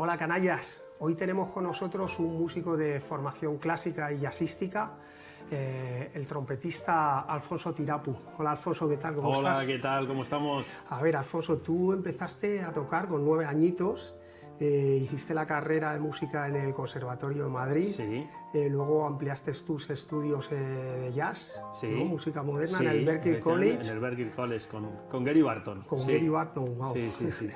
Hola canallas, hoy tenemos con nosotros un músico de formación clásica y jazzística, el trompetista Alfonso Tirapu. Hola Alfonso, ¿qué tal? ¿Cómo estás? Hola, ¿qué tal? ¿Cómo estamos? A ver Alfonso, tú empezaste a tocar con 9 añitos, hiciste la carrera de música en el Conservatorio de Madrid, Sí, luego ampliaste tus estudios de jazz, sí, ¿no? Música moderna sí, en el Berklee efectivamente, College. en el Berklee College con Gary Barton. Con Sí, Gary Barton, wow. sí, sí, sí.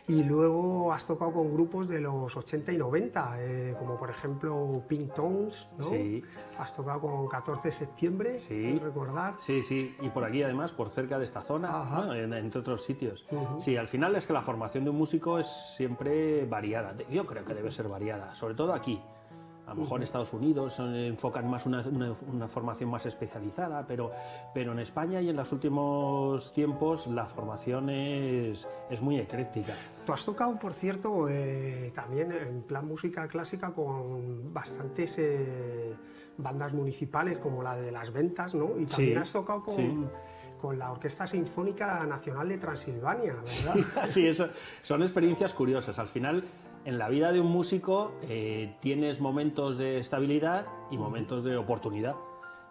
Y luego has tocado con grupos de los 80 y 90, como por ejemplo Pink Tones, ¿no? Sí. Has tocado con 14 de septiembre, Sí, ¿puedes recordar? sí, sí, y por aquí además, por cerca de esta zona, Ajá. ¿no? Entre otros sitios. Ujú. Sí, al final es que la formación de un músico es siempre variada. Yo creo que debe ser variada, sobre todo aquí. A lo mejor en Estados Unidos enfocan más una formación más especializada, pero en España y en los últimos tiempos la formación es muy ecléctica. Tú has tocado, por cierto, también en plan música clásica con bastantes bandas municipales como la de Las Ventas, ¿no? Y también Sí, has tocado sí. con la Orquesta Sinfónica Nacional de Transilvania, ¿verdad? Sí, eso son experiencias curiosas. Al final, en la vida de un músico tienes momentos de estabilidad y momentos de oportunidad.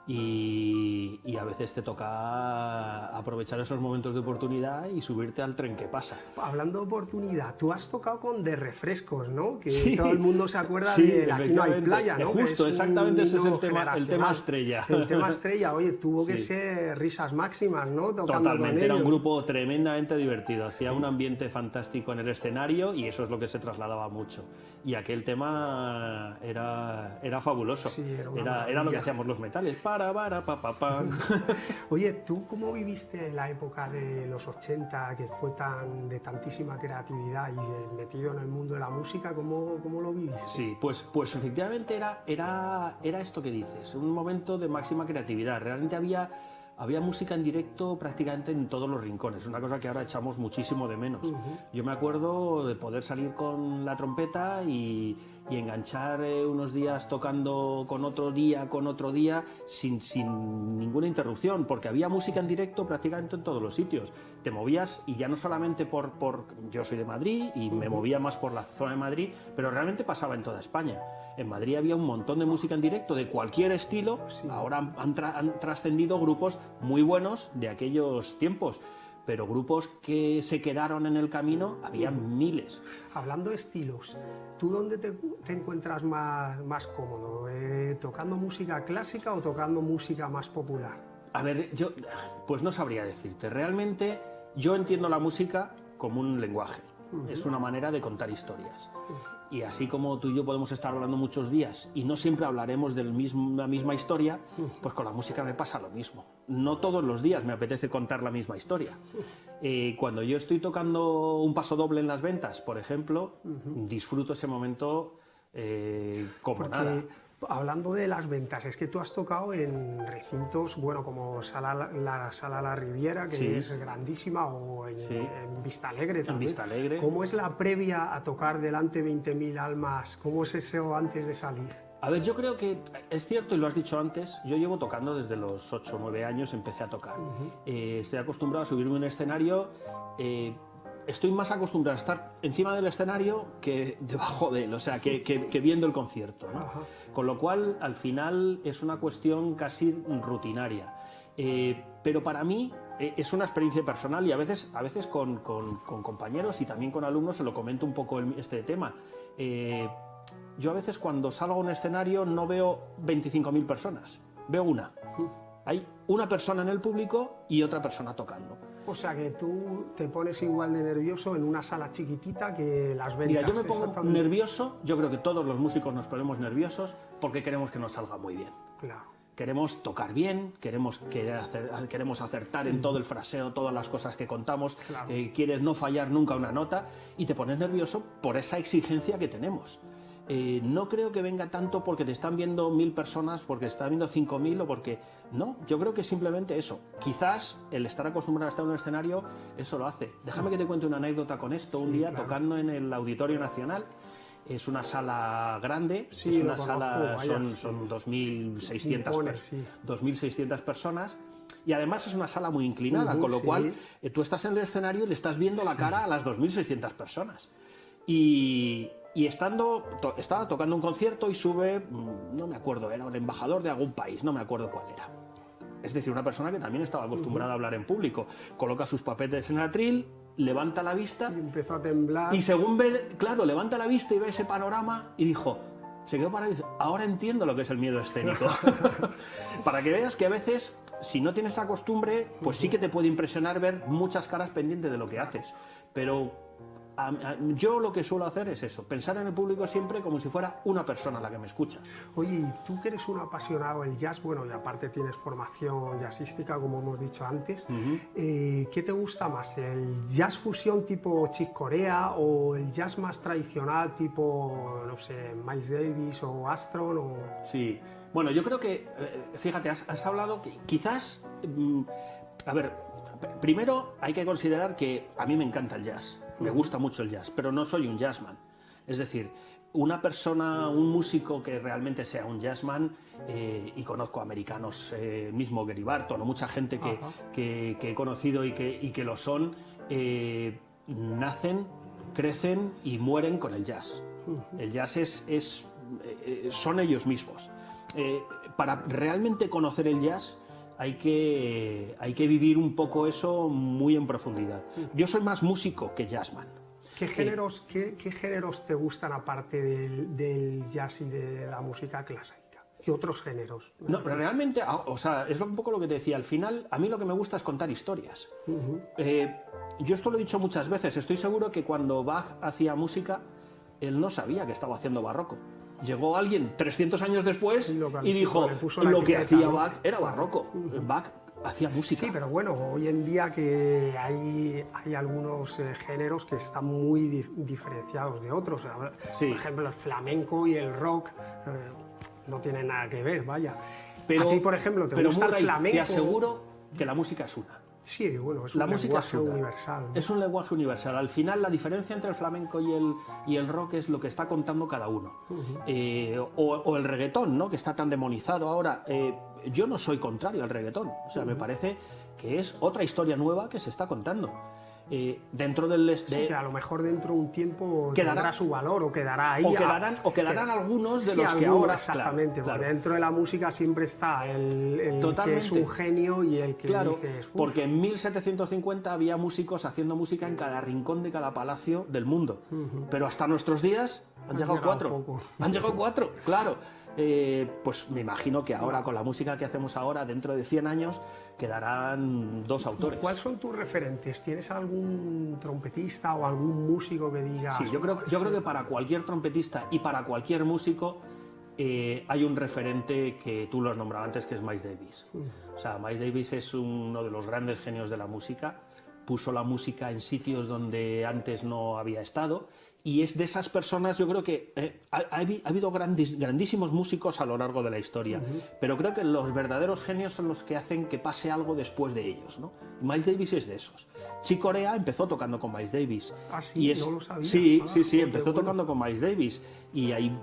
Y a veces te toca aprovechar esos momentos de oportunidad y subirte al tren que pasa. Hablando de oportunidad, tú has tocado con De Refrescos, ¿no? Que Sí, todo el mundo se acuerda sí, de Aquí no hay efectivamente. playa, ¿no? Justo, Que es exactamente un ese es el himno tema generacional. estrella. El tema estrella, oye, tuvo que Sí. ser risas máximas, ¿no? Tocando Totalmente, con era un ellos. grupo tremendamente divertido, hacía un ambiente fantástico en el escenario y eso es lo que se trasladaba mucho. Y aquel tema era fabuloso, Sí, era una era lo maravilla. que hacíamos los metales, para, pa, pa, pan. Oye, ¿tú cómo viviste la época de los 80, que fue de tantísima creatividad y metido en el mundo de la música? ¿Cómo lo viviste? Sí, pues efectivamente era esto que dices, un momento de máxima creatividad, realmente había música en directo prácticamente en todos los rincones, una cosa que ahora echamos muchísimo de menos. Yo me acuerdo de poder salir con la trompeta y enganchar unos días tocando con otro día, sin ninguna interrupción, porque había música en directo prácticamente en todos los sitios. Te movías y ya no solamente yo soy de Madrid y me movía más por la zona de Madrid, pero realmente pasaba en toda España. En Madrid había un montón de música en directo de cualquier estilo. Sí. Ahora han trascendido grupos muy buenos de aquellos tiempos, pero grupos que se quedaron en el camino había miles. Hablando de estilos, ¿tú dónde te encuentras más cómodo? ¿Tocando música clásica o tocando música más popular? A ver, yo pues no sabría decirte. Realmente yo entiendo la música como un lenguaje. Es una manera de contar historias. Y así como tú y yo podemos estar hablando muchos días y no siempre hablaremos de la misma historia, pues con la música me pasa lo mismo. No todos los días me apetece contar la misma historia. Cuando yo estoy tocando un paso doble en Las Ventas, por ejemplo, disfruto ese momento como Porque nada. hablando de Las Ventas, es que tú has tocado en recintos, bueno, como la Sala La Riviera, que Sí. es grandísima, o en, Sí. en Vista Alegre también. Vista Alegre. ¿Cómo es la previa a tocar delante de 20.000 almas? ¿Cómo es eso antes de salir? A ver, yo creo que es cierto y lo has dicho antes, yo llevo tocando desde los 8 o 9 años, empecé a tocar. Estoy acostumbrado a subirme a un escenario, estoy más acostumbrado a estar encima del escenario que debajo de él, o sea, que viendo el concierto, ¿no? Ajá. Con lo cual, al final, es una cuestión casi rutinaria. Pero para mí es una experiencia personal y a veces con compañeros y también con alumnos se lo comento un poco este tema. Yo a veces cuando salgo a un escenario no veo 25.000 personas, veo una. Hay una persona en el público y otra persona tocando. O sea que tú te pones igual de nervioso en una sala chiquitita que Las Ventas. Mira, yo me pongo exactamente. nervioso, yo creo que todos los músicos nos ponemos nerviosos porque queremos que nos salga muy bien. Claro. Queremos tocar bien, queremos acertar en todo el fraseo, todas las cosas que contamos, Claro. Quieres no fallar nunca una nota y te pones nervioso por esa exigencia que tenemos. No creo que venga tanto porque te están viendo 1.000 personas, porque te están viendo 5.000 o porque... No, yo creo que es simplemente eso. Quizás el estar acostumbrado a estar en un escenario, eso lo hace. Déjame que te cuente una anécdota con esto. Un día, claro. Tocando en el Auditorio Nacional, es una sala grande, Sí, es una lo sala, conozco, son vaya, 2.600 Impone, sí. 2.600 personas. Y además es una sala muy inclinada, con lo Sí. cual tú estás en el escenario y le estás viendo la cara a las 2.600 personas. Y y estaba tocando un concierto y sube, no me acuerdo, era un embajador de algún país, no me acuerdo cuál era. Es decir, una persona que también estaba acostumbrada a hablar en público. Coloca sus papeles en el atril, levanta la vista... Y empezó a temblar. Y según ve, claro, levanta la vista y ve ese panorama y dijo... Se quedó parado y dice, ahora entiendo lo que es el miedo escénico. Para que veas que a veces, si no tienes esa costumbre, pues sí que te puede impresionar ver muchas caras pendientes de lo que haces. Pero yo lo que suelo hacer es eso, pensar en el público siempre como si fuera una persona la que me escucha. Oye, y tú que eres un apasionado del jazz, bueno, y aparte tienes formación jazzística, como hemos dicho antes, ¿qué te gusta más? ¿El jazz fusión tipo Chick Corea o el jazz más tradicional tipo, no sé, Miles Davis o Armstrong? Sí, bueno, yo creo que, fíjate, has hablado que quizás, a ver, primero hay que considerar que a mí me encanta el jazz. Me gusta mucho el jazz, pero no soy un jazzman. Es decir, una persona, un músico que realmente sea un jazzman, y conozco americanos, mismo Gary Barton, o mucha gente que he conocido y que lo son, nacen, crecen y mueren con el jazz. El jazz son ellos mismos. Para realmente conocer el jazz, hay que vivir un poco eso muy en profundidad. Yo soy más músico que jazzman. ¿Qué géneros te gustan aparte del jazz y de la música clásica? ¿Qué otros géneros? No, pero realmente, o sea, es un poco lo que te decía. Al final, a mí lo que me gusta es contar historias. Yo esto lo he dicho muchas veces. Estoy seguro que cuando Bach hacía música, él no sabía que estaba haciendo barroco. Llegó alguien 300 años después y dijo, lo que hacía Bach era barroco. Bach hacía música. Sí, pero bueno, hoy en día que hay algunos géneros que están muy diferenciados de otros. Sí. Por ejemplo, el flamenco y el rock no tienen nada que ver, vaya. Pero, a ti, por ejemplo, ¿te gusta Murray, el flamenco? te aseguro que la música es una. Sí, bueno, es un lenguaje universal, ¿no? Es un lenguaje universal. Al final, la diferencia entre el flamenco y el rock es lo que está contando cada uno. O el reggaetón, ¿no?, que está tan demonizado ahora. Yo no soy contrario al reggaetón. O sea, me parece que es otra historia nueva que se está contando. Dentro del... Sí, que a lo mejor dentro de un tiempo tendrá su valor o quedará ahí. O quedarán algunos de los que ahora... Exactamente, claro. Dentro de la música siempre está el que es un genio y el que dices... Porque en 1750 había músicos haciendo música en cada rincón de cada palacio del mundo. Pero hasta nuestros días han llegado 4. Han llegado 4, claro. Pues me imagino que ahora, con la música que hacemos ahora, dentro de 100 años, quedarán 2 autores. ¿Cuáles son tus referentes? ¿Tienes algún trompetista o algún músico que diga...? Sí, yo creo que para cualquier trompetista y para cualquier músico hay un referente que tú lo has nombrado antes, que es Miles Davis. O sea, Miles Davis es uno de los grandes genios de la música. Puso la música en sitios donde antes no había estado. Y es de esas personas, yo creo que ha habido grandísimos músicos a lo largo de la historia, pero creo que los verdaderos genios son los que hacen que pase algo después de ellos, ¿no? Y Miles Davis es de esos. Chick Corea empezó tocando con Miles Davis. Ah, sí, no lo sabía. Sí, empezó tocando con Miles Davis. Y hay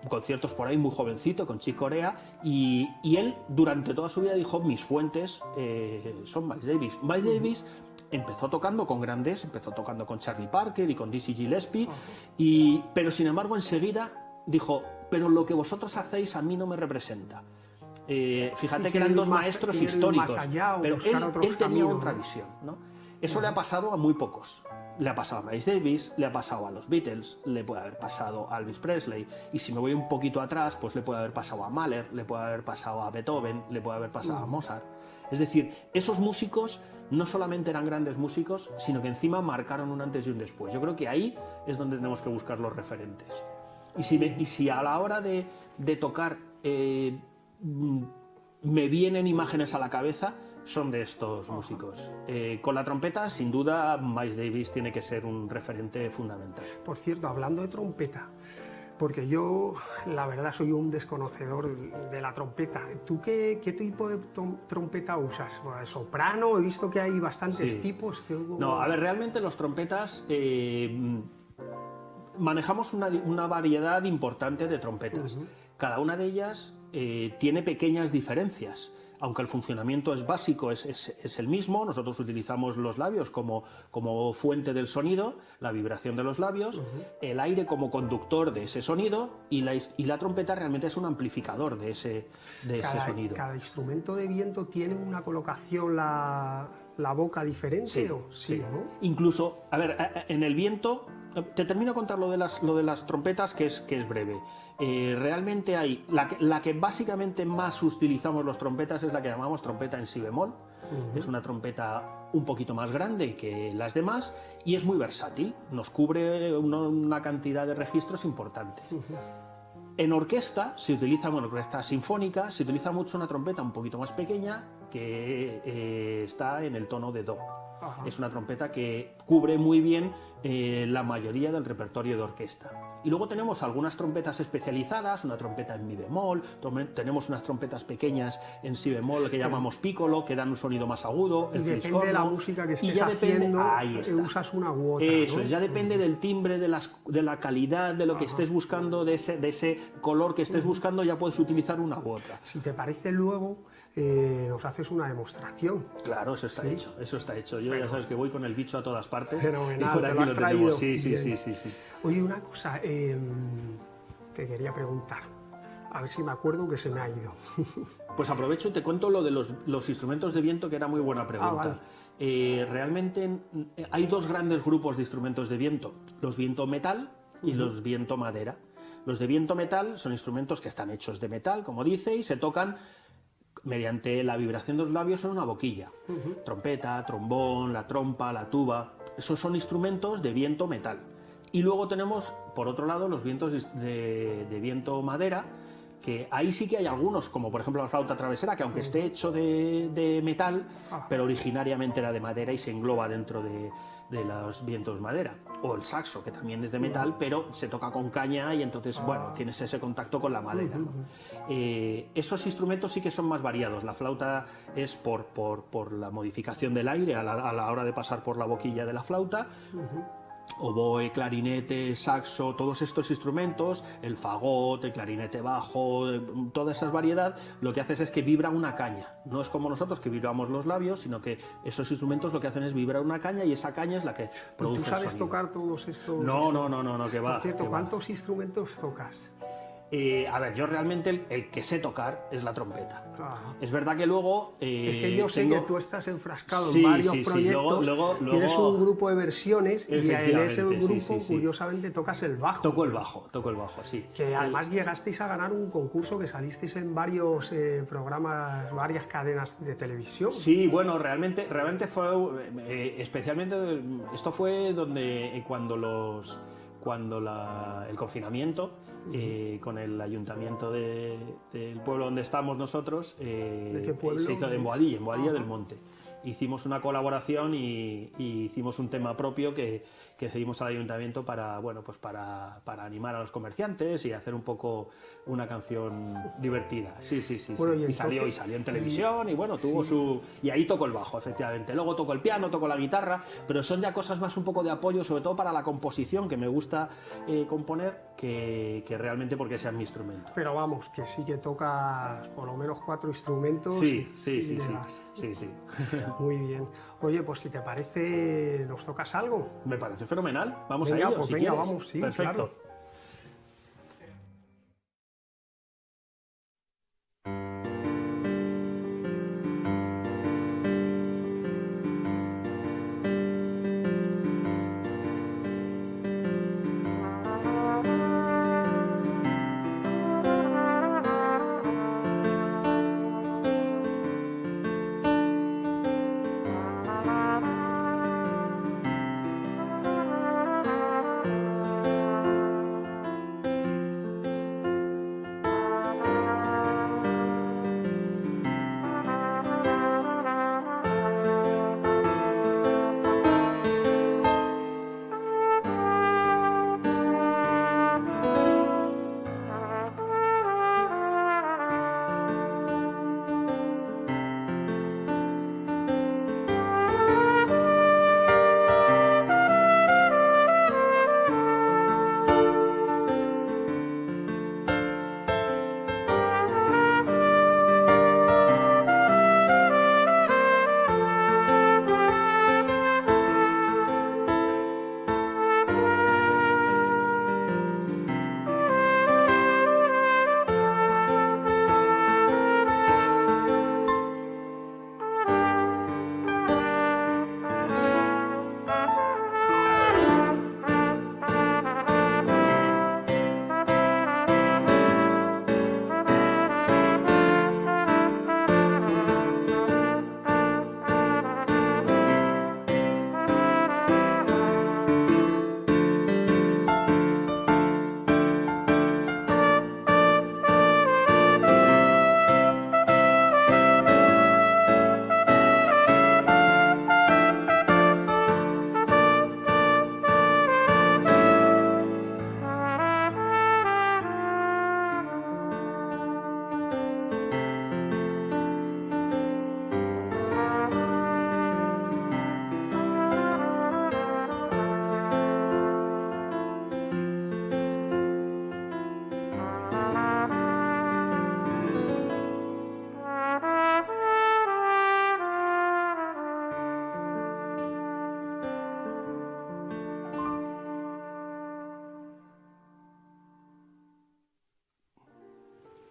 conciertos por ahí muy jovencito con Chick Corea. Y él, durante toda su vida, dijo, mis fuentes son Miles Davis. Miles Davis empezó tocando con grandes, empezó tocando con Charlie Parker y con Dizzy Gillespie, pero sin embargo enseguida dijo, pero lo que vosotros hacéis a mí no me representa. Fíjate que eran dos maestros históricos, pero él tenía otra visión, ¿no? Eso le ha pasado a muy pocos. Le ha pasado a Miles Davis, le ha pasado a los Beatles, le puede haber pasado a Elvis Presley, y si me voy un poquito atrás, pues le puede haber pasado a Mahler, le puede haber pasado a Beethoven, le puede haber pasado a Mozart. Es decir, esos músicos no solamente eran grandes músicos, sino que encima marcaron un antes y un después. Yo creo que ahí es donde tenemos que buscar los referentes. Y si a la hora de tocar me vienen imágenes a la cabeza, son de estos músicos. Con la trompeta, sin duda, Miles Davis tiene que ser un referente fundamental. Por cierto, hablando de trompeta, porque yo, la verdad, soy un desconocedor de la trompeta. ¿Tú qué tipo de trompeta usas? ¿Soprano? He visto que hay bastantes tipos. No, a ver, realmente los trompetas... manejamos una variedad importante de trompetas. Cada una de ellas tiene pequeñas diferencias. aunque el funcionamiento es básico, es el mismo. Nosotros utilizamos los labios como fuente del sonido, la vibración de los labios, el aire como conductor de ese sonido, y la trompeta realmente es un amplificador de ese sonido. ¿Cada instrumento de viento tiene una colocación, la boca diferente? Sí, sí, ¿no? Incluso, a ver, en el viento, te termino de contar lo de las trompetas, que es breve. Realmente hay, la que básicamente más utilizamos los trompetas es la que llamamos trompeta en si bemol. Es una trompeta un poquito más grande que las demás y es muy versátil, nos cubre una cantidad de registros importantes. En orquesta se utiliza, bueno, en orquesta sinfónica se utiliza mucho una trompeta un poquito más pequeña que está en el tono de do. Es una trompeta que cubre muy bien la mayoría del repertorio de orquesta. Y luego tenemos algunas trompetas especializadas, una trompeta en mi bemol, tenemos unas trompetas pequeñas en si bemol que llamamos piccolo, que dan un sonido más agudo, el fliscorno. Depende de la música que estés haciendo, usas una u otra. Eso, ¿no? Ya depende del timbre, de la calidad, de lo que estés buscando, de ese color que estés buscando, ya puedes utilizar una u otra. Si te parece, luego nos haces una demostración. Claro, eso está hecho, eso está hecho. Yo ya sabes que voy con el bicho a todas partes. Fenomenal, y por aquí te lo has traído. Sí. Oye, una cosa, te quería preguntar, a ver si me acuerdo, que se me ha ido. Pues aprovecho y te cuento lo de los instrumentos de viento, que era muy buena pregunta. Vale. Realmente hay dos grandes grupos de instrumentos de viento, los viento metal y los viento madera. Los de viento metal son instrumentos que están hechos de metal, como dice, y se tocan mediante la vibración de los labios en una boquilla. Trompeta, trombón, la trompa, la tuba, esos son instrumentos de viento metal. Y luego tenemos, por otro lado, los vientos de viento madera, que ahí sí que hay algunos, como por ejemplo la flauta travesera, que aunque esté hecho de metal, pero originariamente era de madera y se engloba dentro de los vientos madera. O el saxo, que también es de metal, pero se toca con caña y entonces, bueno, tienes ese contacto con la madera, ¿no? Esos instrumentos sí que son más variados. La flauta es por la modificación del aire a la hora de pasar por la boquilla de la flauta. Oboe, clarinete, saxo, todos estos instrumentos, el fagot, el clarinete bajo, toda esa variedad, lo que haces es que vibra una caña. No es como nosotros que vibramos los labios, sino que esos instrumentos lo que hacen es vibrar una caña y esa caña es la que produce el sonido. ¿Tú sabes tocar todos estos? No, que va. Por cierto, ¿cuántos instrumentos tocas? A ver, yo realmente el que sé tocar es la trompeta. Es verdad que luego... es que yo sé que tú estás enfrascado en varios proyectos, luego, tienes un grupo de versiones y en ese grupo, curiosamente, tocas el bajo. Toco el bajo, sí. Que además llegasteis a ganar un concurso, que salisteis en varios programas, varias cadenas de televisión. Sí, bueno, realmente fue... especialmente, esto fue donde cuando el confinamiento... con el ayuntamiento del pueblo donde estamos nosotros, ¿De qué pueblo? se hizo en Boadilla del Monte. Hicimos una colaboración y hicimos un tema propio que cedimos al ayuntamiento para animar a los comerciantes y hacer un poco una canción divertida. Sí. Bueno, Y salió en televisión y bueno, tuvo su... Y ahí tocó el bajo, efectivamente. Luego tocó el piano, tocó la guitarra, pero son ya cosas más un poco de apoyo, sobre todo para la composición, que me gusta componer, que realmente porque sea mi instrumento. Pero vamos, que sí que tocas por lo menos 4 instrumentos. Sí. Muy bien. Oye, pues si te parece, ¿nos tocas algo? Me parece fenomenal. Vamos venga, a ello, pues si venga, quieres. Vamos, sí, perfecto. Claro.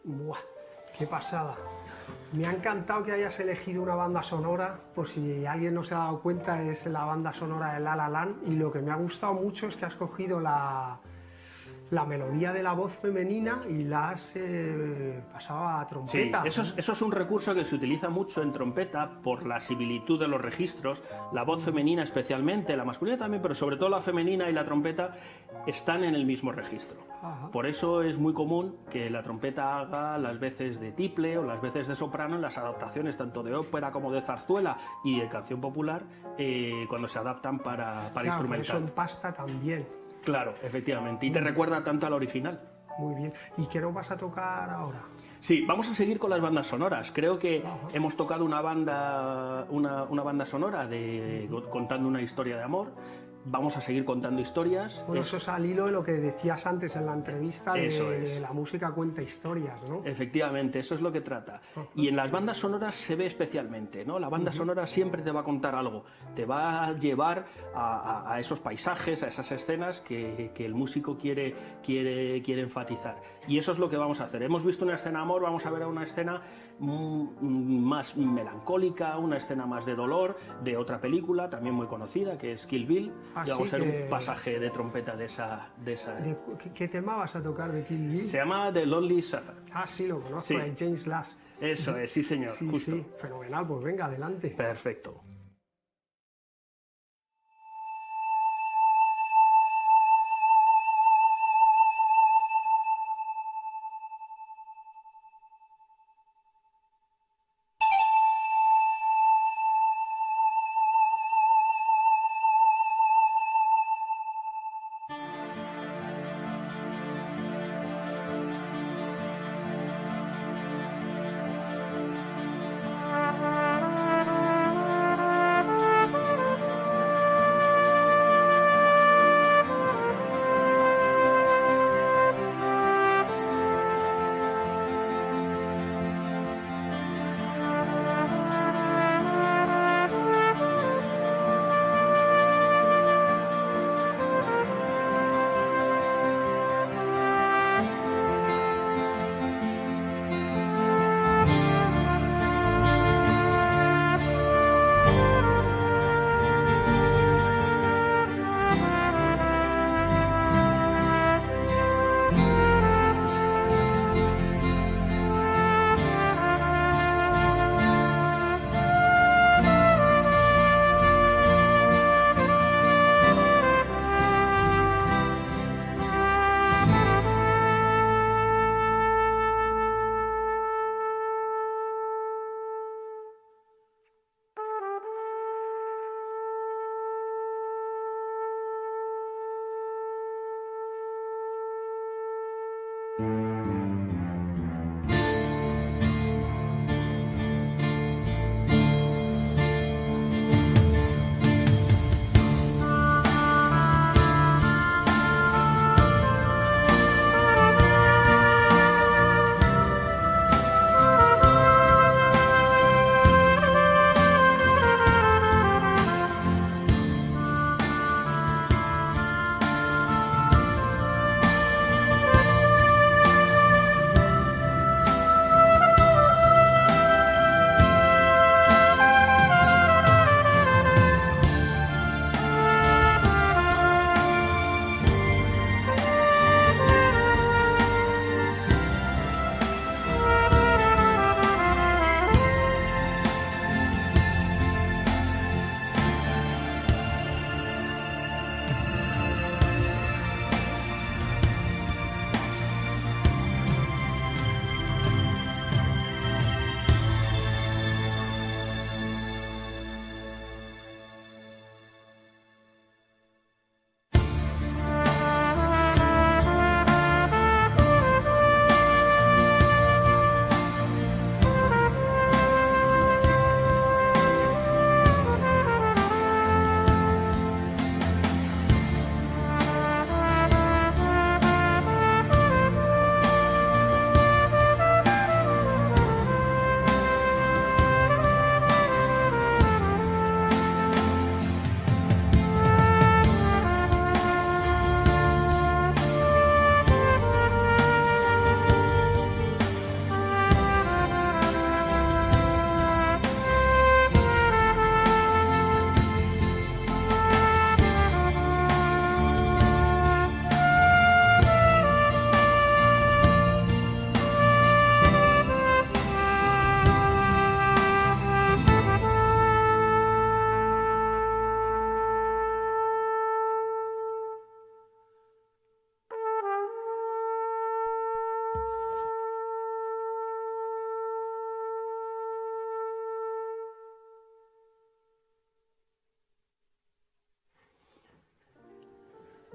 Buah, qué pasada. Me ha encantado que hayas elegido una banda sonora, por si alguien no se ha dado cuenta, es la banda sonora de La La Land, y lo que me ha gustado mucho es que has cogido la melodía de la voz femenina y la has pasado a trompeta. Sí, eso es un recurso que se utiliza mucho en trompeta por la similitud de los registros. La voz femenina especialmente, la masculina también, pero sobre todo la femenina y la trompeta están en el mismo registro. Ajá. Por eso es muy común que la trompeta haga las veces de tiple o las veces de soprano en las adaptaciones tanto de ópera como de zarzuela y de canción popular, cuando se adaptan para Claro, instrumental. por eso en pasta también. Claro, efectivamente, y te recuerda tanto al original. Muy bien. ¿Y qué nos vas a tocar ahora? Sí, vamos a seguir con las bandas sonoras. Creo que hemos tocado una banda sonora contando una historia de amor. Vamos a seguir contando historias. Bueno, eso es al hilo de lo que decías antes en la entrevista, de es. la música cuenta historias, ¿no? Efectivamente, eso es lo que trata. Y en las bandas sonoras se ve especialmente, ¿no? La banda sonora siempre te va a contar algo, te va a llevar a esos paisajes, a esas escenas que el músico quiere enfatizar. Y eso es lo que vamos a hacer. Hemos visto una escena de amor, vamos a ver una escena más melancólica, una escena más de dolor, de otra película también muy conocida, que es Kill Bill. Y vamos a ver un pasaje de trompeta de esa. ¿Qué tema vas a tocar de Kill Bill? Se llama The Lonely Suffer. Ah, sí, lo conozco, Sí. de James Last. Eso es, sí señor, Sí, justo. sí, fenomenal, pues venga, adelante. Perfecto.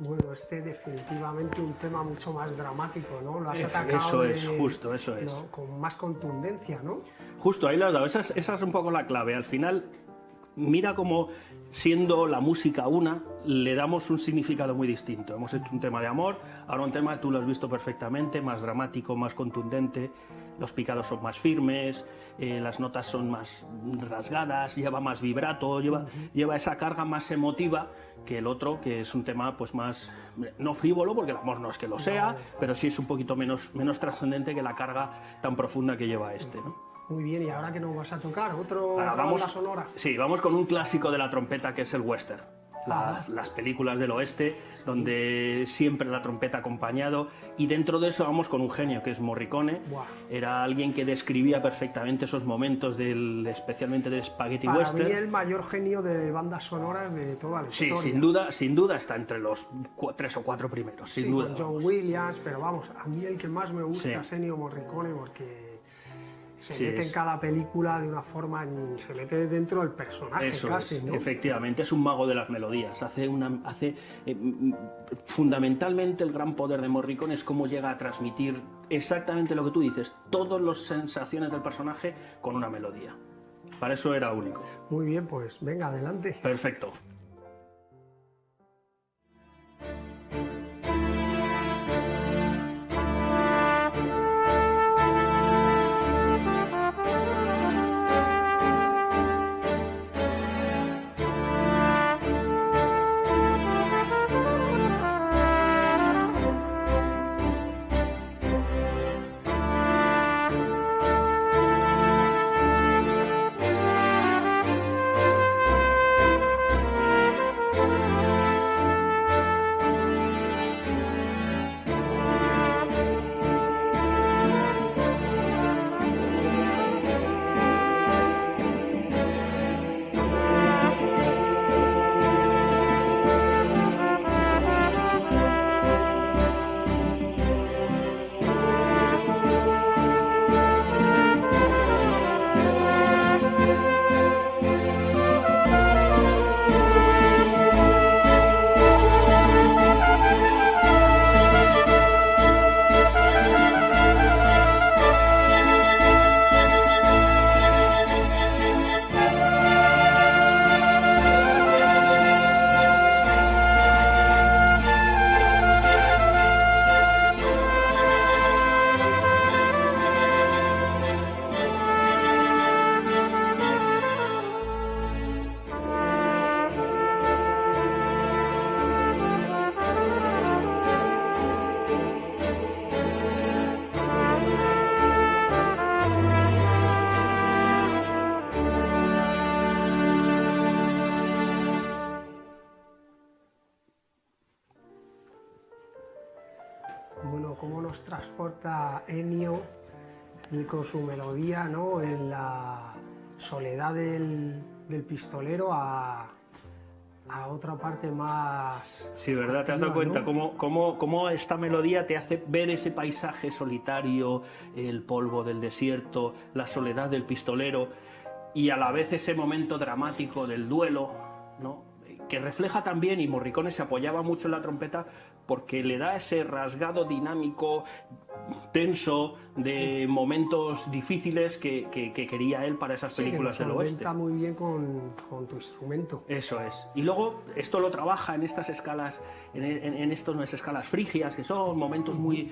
Bueno, definitivamente un tema mucho más dramático, ¿no? Lo has atacado Eso es, justo, eso es. ¿no? Con más contundencia, ¿no? Justo, ahí lo has dado. Esa es un poco la clave. Al final, mira cómo, siendo la música una, le damos un significado muy distinto. Hemos hecho un tema de amor, ahora un tema, tú lo has visto perfectamente, más dramático, más contundente. Los picados son más firmes, las notas son más rasgadas, lleva más vibrato, lleva esa carga más emotiva que el otro, que es un tema pues más, no frívolo, porque el amor no es que lo sea, pero sí es un poquito menos trascendente que la carga tan profunda que lleva ¿no? Muy bien, ¿y ahora qué nos vas a tocar? ¿Otra vamos, banda sonora? Sí, vamos con un clásico de la trompeta que es el western. Las películas del oeste, donde siempre la trompeta ha acompañado, y dentro de eso vamos con un genio que es Morricone. Buah. Era alguien que describía perfectamente esos momentos, especialmente del spaghetti western. Para mí el mayor genio de bandas sonoras de toda la historia. Sí, sin duda está entre los 3 o 4 primeros, sin duda. Con John Williams, pero vamos, a mí el que más me gusta es Ennio Morricone, porque se mete en cada película de una forma, se mete dentro del personaje. Eso casi, es, ¿no? efectivamente, es un mago de las melodías. Fundamentalmente el gran poder de Morricone es cómo llega a transmitir exactamente lo que tú dices, todas las sensaciones del personaje con una melodía. Para eso era único. Muy bien, pues venga, adelante. Perfecto. Bueno, cómo nos transporta Ennio con su melodía, ¿no? En la soledad del pistolero a otra parte más... Sí, ¿verdad? ¿Te has dado cuenta cómo esta melodía te hace ver ese paisaje solitario, el polvo del desierto, la soledad del pistolero y a la vez ese momento dramático del duelo, ¿no? Que refleja también, y Morricone se apoyaba mucho en la trompeta porque le da ese rasgado dinámico, tenso, de momentos difíciles que quería él para esas películas del oeste. Está muy bien con tu instrumento. Eso es. Y luego esto lo trabaja en estas escalas, en estas escalas frigias, que son momentos muy...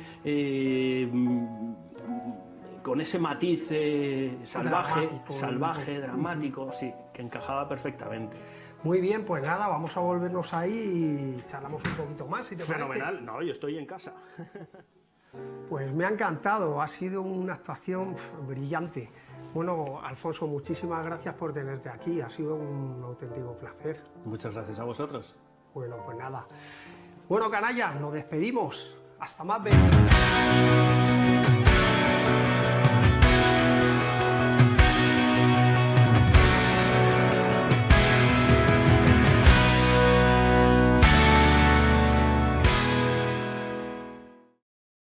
con ese matiz salvaje, dramático, sí, que encajaba perfectamente. Muy bien, pues nada, vamos a volvernos ahí y charlamos un poquito más, si te parece. Fenomenal, no, yo estoy en casa. Pues me ha encantado, ha sido una actuación brillante. Bueno, Alfonso, muchísimas gracias por tenerte aquí, ha sido un auténtico placer. Muchas gracias a vosotros. Bueno, pues nada. Bueno, canallas, nos despedimos. Hasta más veces.